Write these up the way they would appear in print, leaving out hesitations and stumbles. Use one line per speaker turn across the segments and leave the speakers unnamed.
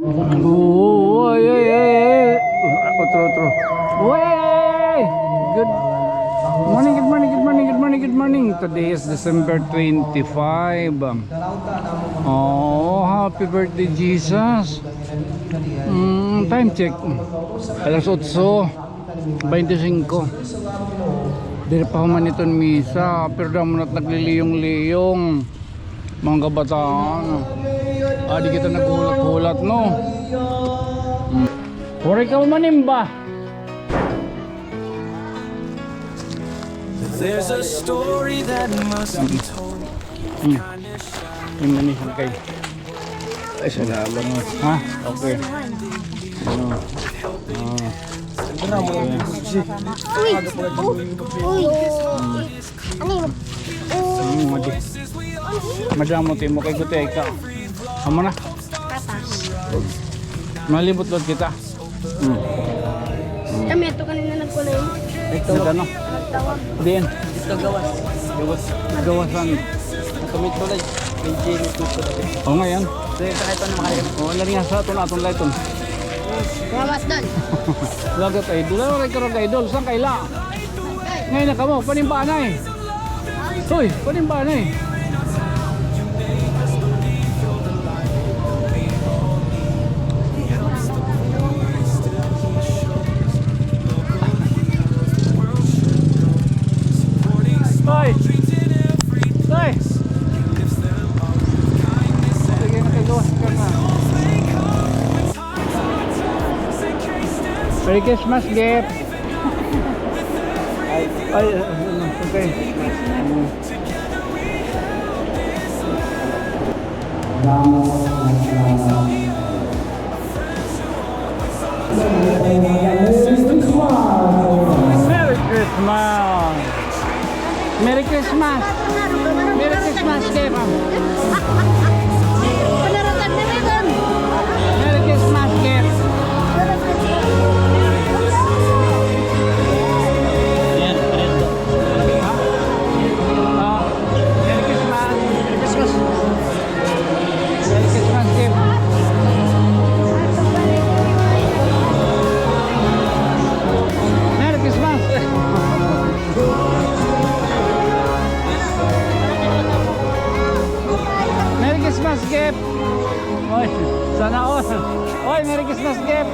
Uy, otro. Uy! Good morning, good morning, good morning, good morning, good morning. Today is December 25. Oh, happy birthday, Jesus. Time check. Alas 8:25. Dili pa man iton misa, pero damo na't nagliliyong-liyong mga kabataan. Di kita naghulat-hulat, no? Puri ka manimba.
There's a story that must be told.
Yung manihan kayo.
Ay, salamat.
Ha? Okay. Madamot mo kay Gute ka. Amo na. Malibot-lot kita.
Kami ito kanina nagkulay.
Ito ano? Diyan.
Ito gawas.
Gawasan.
Nakamit ko lang. May Jenny tuto na.
O ngayon.
Dahil sa ito na makalimutan.
O lari nga sa aton layton.
Gawas doon.
Lagat ay idol. Ano rin karang idol? Saan kaila? Ngayon na ka mo. Panimbanay. Hoy, panimbanay. Hoy! Hoy! Sige, nakagawas ka na. Merry Christmas, Gep! Ay, okay. Merry Christmas! Merry Christmas! Merry Christmas, Gep!
Panaratan na rin doon.
Merry Christmas, Gep! Merry Christmas! Merry Christmas, Gep! Merry Christmas! Merry Christmas, Gep! Oy, sana all! Oy, Merry Christmas, Gep!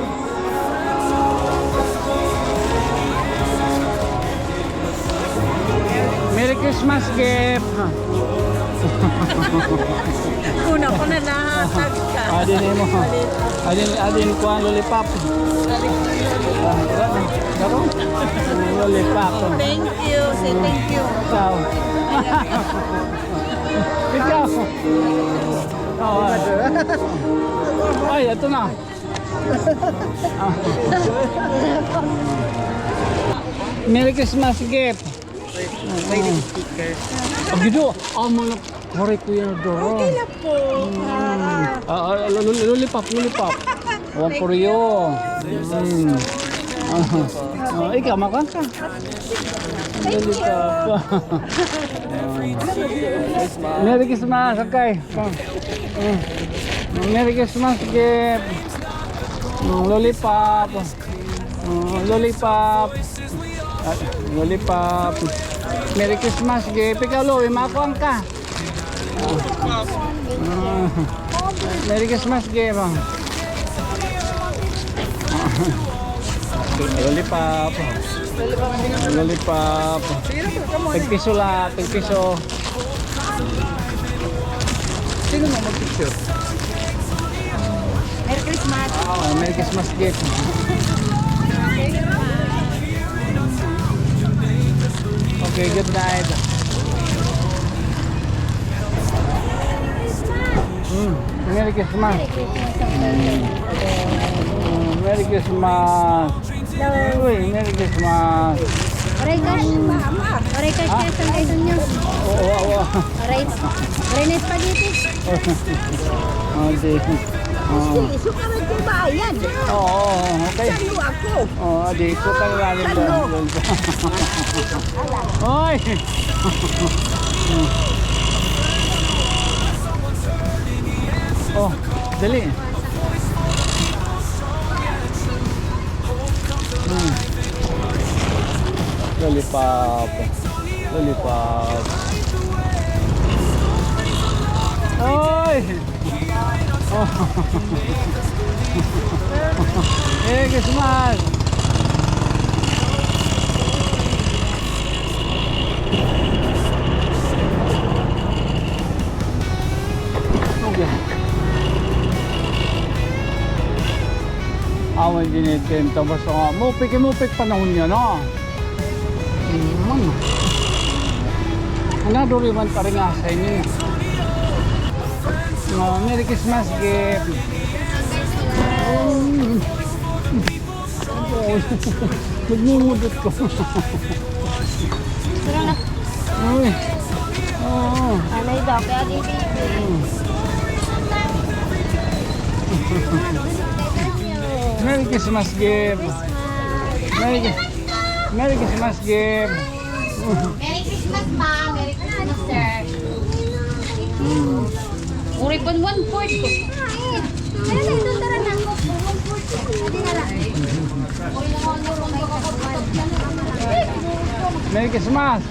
Merry Christmas, Gep!
Una ko na nahatag ka.
Adin mo. Adin ko ang lollipop. Daro? Lollipop.
Thank you. Say thank you.
Ikaw. Ikaw. Ay, ito na. Merry Christmas, Gep. Ang gido. Mga kore ko yan doon.
Okay na po.
Lollipop. Huwag ko riyo. Ikaw, makan ka. Lollipop. Merry Christmas, okay. Merry Christmas, Gep. Lollipop. Lollipop. Merry Christmas, Gep. Ikaw, Loy, makuang ka. Merry Christmas, Gep. Lollipop. Tagpiso lang, tagpiso.
Sino mo mag-picture?
Merry Christmas.
Merry Christmas, Gep. Okay, good night. Merry Christmas. Merry Christmas. Uy, Merry Christmas.
Aray cash. Aray cash kaya sa layton nyo.
Oo.
Aray na spaghetti.
Di.
Iso ka rin ko bayan.
Oo, okay.
Salo ako.
Di ko talaga doon. Hoy! Oh, dali. Lollipop. Lollipop. Ay! Oh. Merry Christmas! Okay. Awan din itin. Tapos nga, mupik panahon niya na. Naduriwan pa rin nga sa inyo. Merry Christmas gift. Nagmumudot ko.
Tara na.
Uy. Oo.
Anay daw, kaya dito.
Merry Christmas gift. Merry Christmas gift.
Merry Christmas, ma. Merry Christmas, sir. Uri pun 1/4 ko.
Tara na. 1/4.
Merry Christmas.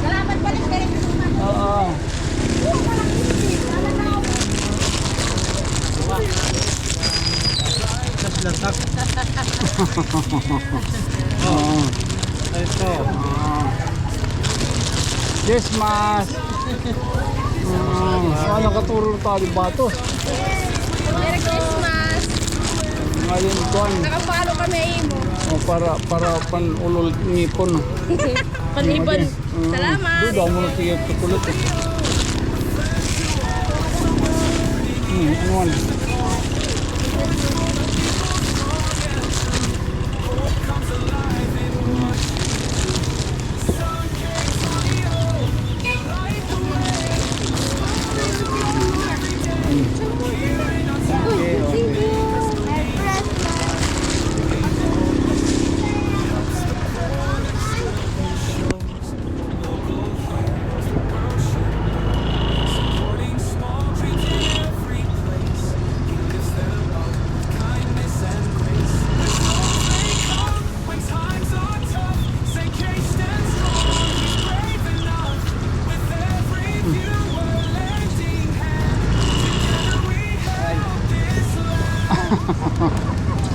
Salamat balik, Merry Christmas.
Oo.
Lasak.
Oo.
Ito.
Christmas. Ano katuro tayo batos?
Merry Christmas.
Ngayon kuan.
Nakapalo kami mo.
Para panulol ngipon.
Panibon. Salamat.
Duda mo na tiyak tukulit. Ano?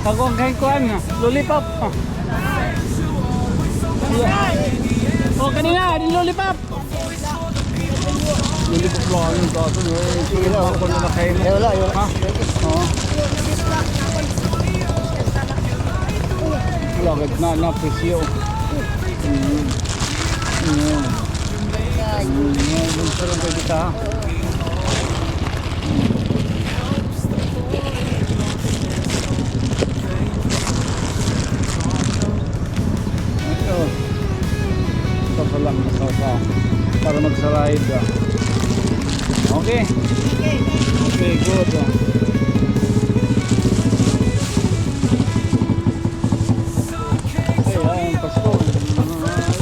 Ako ang kain kuan, lollipop. Oh, kanina, di lollipop. Lollipop lang yung tato. Sige lang, ako na nakain.
Wala.
Ha? Oo. Wala, na presyo. Sarap kayo dito ha. Ito lang sa para mag-ride. Okay. Okay, good. Ay, Pasko.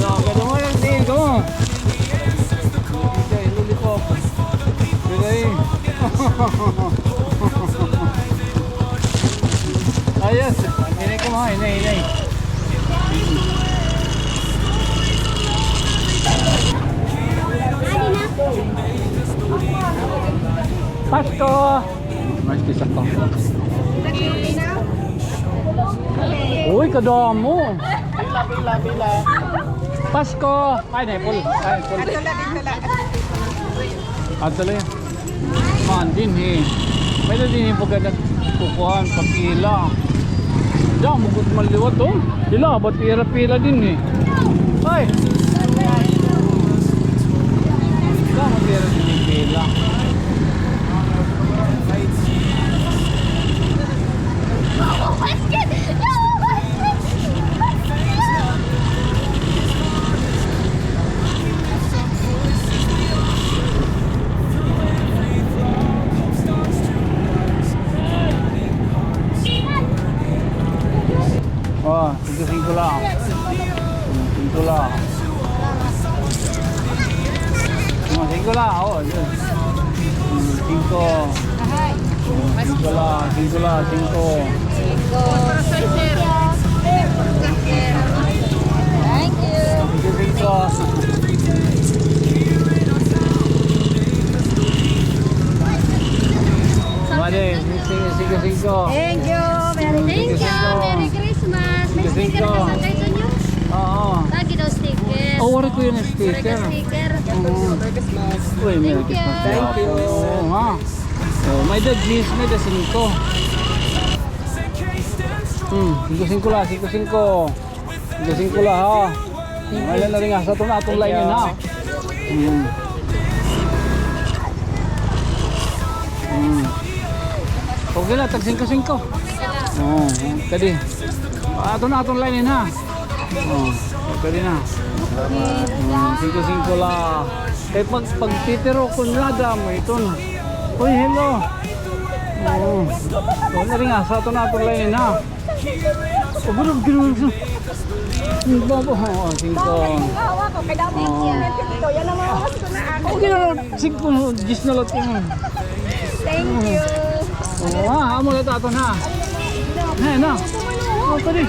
Gano'n mo lang din ko. Okay, lollipop. Biray. Ayos. Hinay ko ha, hinay. Pasko! Mas kisa ka. Uy, kadamo!
Pila.
Pasko! Ay, naipol. Adlaw yan. Man din may na din yung pagkadat kukuhan, pagkila. Diyan, mugot maliwat oh. Sila, ba't pila din Ay! Diyan, matira din yung pila. Oh, 5 lang. 5 lang. 5 lang. Oh, 5. 5 lang. 5. Mali, 5.
Thank you. Merry Christmas. May sticker ka sa Quezon nyo?
Oo.
Lagi daw sticker.
Oh, wala ko yun yung
Merry
sticker.
sticker.
Uy, Merry Christmas. Thank you. Oo, ha. Oh, may the G's, may the 5. 5 lah, 5. 5 lah ha. Wala na rin nga sa atong line ha. Okay lah, tag 5. Oh, tadi. Atong line ha. Oh, tadi na. 5 lah. Eh pag titiro kun nada mo ito. Uy, hello. Oh. Wala rin nga sa atong line ha. Oh, gulong. Babo, 5. Okay na, 5 gis na lot yun.
Thank you.
Oh, amo na ito na. Na. Oh, tadi.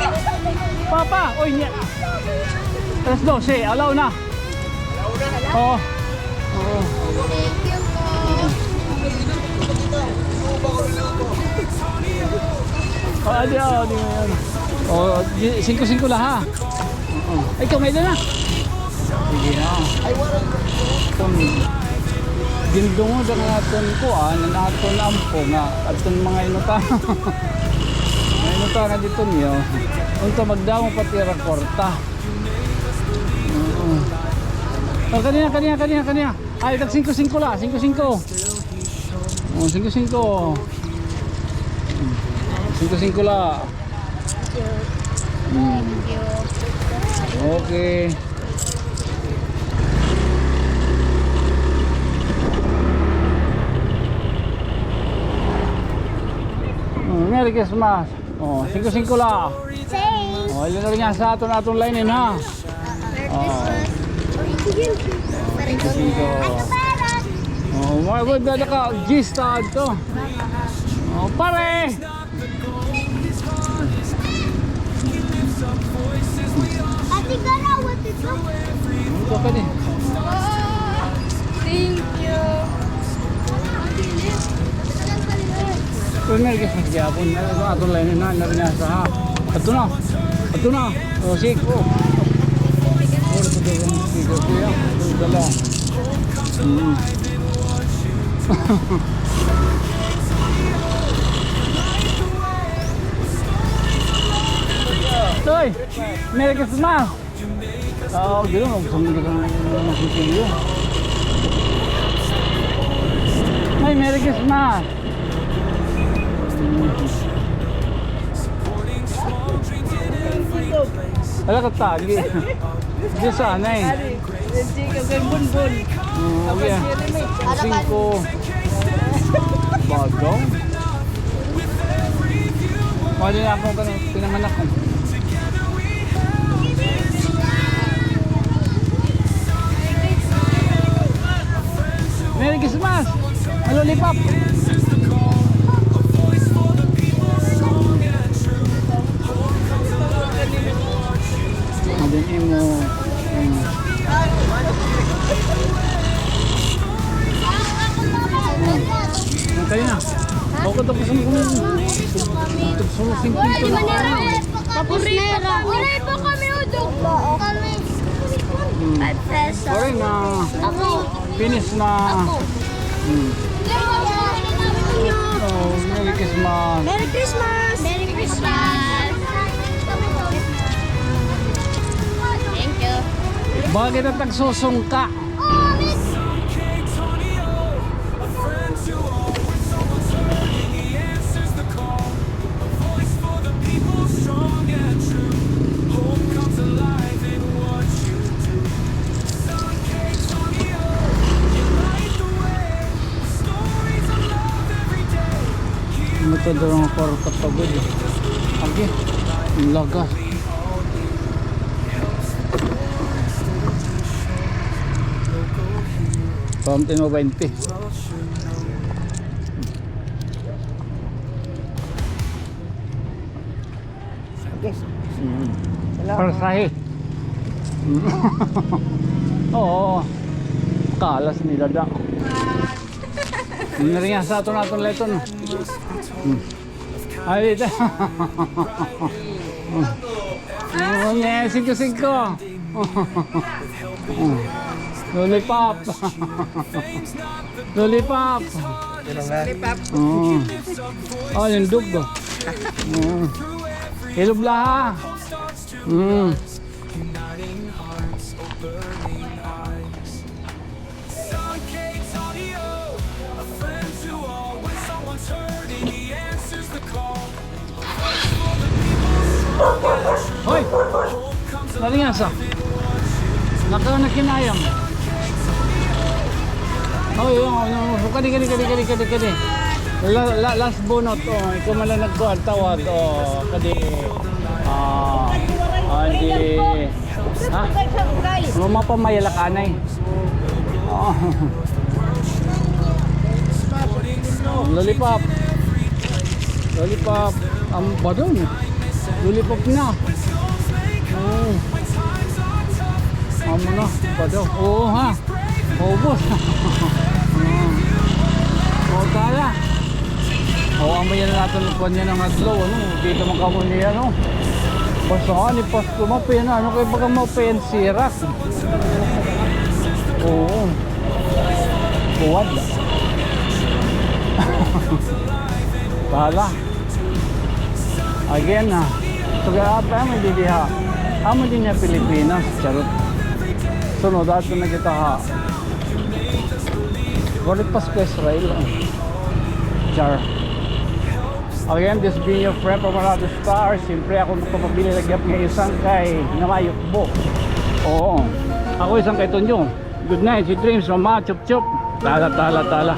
Papa, oy niya. Alas 12, alaw na. Oo. Oo.
Thank you po.
Adi ngayon. Oh, 5 lah ha. Ay, ikaw may na. Sige na. Gindungo da naton ko naton ampo nga aton mga inuta. Mga inuta nga dito niyo. Unta magdamo pati ra kwarta. Oh, kanina. Ay, tag 5 lah, 5. Oh, 5. 5 lah.
Thank you.
Okay. Merry Christmas. Oh, 5 lah.
Thanks.
Oh, yun na rin nga sa atong line ha.
Merry Christmas.
5. Oh, mga good na ka gis ta to. Oh, pare.
Ate Gara, what is it?
Ito ka din.
Thank you.
Pero Merry Christmas gyapon. Atong line na rin nga sa ha. Ato na. Oh, sige. Oh. Dala. Toy, Merry Christmas. Oh, gano'n ako sa mga nakikiliyo. Ay, Merry Christmas. Wala ka tagi. Di sana eh. Okay. 5. Bagong. Pwede na ako ganun, pinamanak ko. Merry Christmas! Lollipop! Adin mo. Kaya na. Ako tapos mo kung tapos mo 5.
Tapos meron. Uray po kami udog. Kami. 5 pesos.
Sorry na.
Ako.
Finish na.
Ako.
Oh, Merry Christmas.
Merry Christmas. Merry Christmas. Thank you.
Bakit ang tagsusong ka? Ito daw ang kwarta pagod eh. Okay, ang lagas. Fountain mo 20. Okay. Persahe. Oo. Kalas nila da. Hindi nga sa aton naton leton. Ay, dito. Oh, siko. Lollipop. Lollipop. Oh, yung dugo. Hilog laha. Hoy! Lali nga sa? Nakinayang. Hoy, kadi. Last bunot, oh. Ikaw malang nagkuhan, tawag, oh. Kadi. Hindi. Ha? Mapamayalakanay. Oh. Lollipop. Ba doon? Lollipop na. Amo na. Ba doon? Oo ha. Ubos. Tala. Amo yan natin lupuan niya ng adlaw. Dito makamo niya. Basta nga ni Pasko mapen. Kaya bagang mapen sirak. Oo. Buwad. Tala. Again apa mo didiha? Amo din niya Pilipinas, charot. Sunod ato na kita ha. Golit Pasko Israel. Char. Again, this being your friend from another star. Siyempre ako magpapabili lagyap ng isang kay Namayukbo. Oo. Ako isang kay Tonyo. Good night, sweet dreams, mama, chup chup. Tala.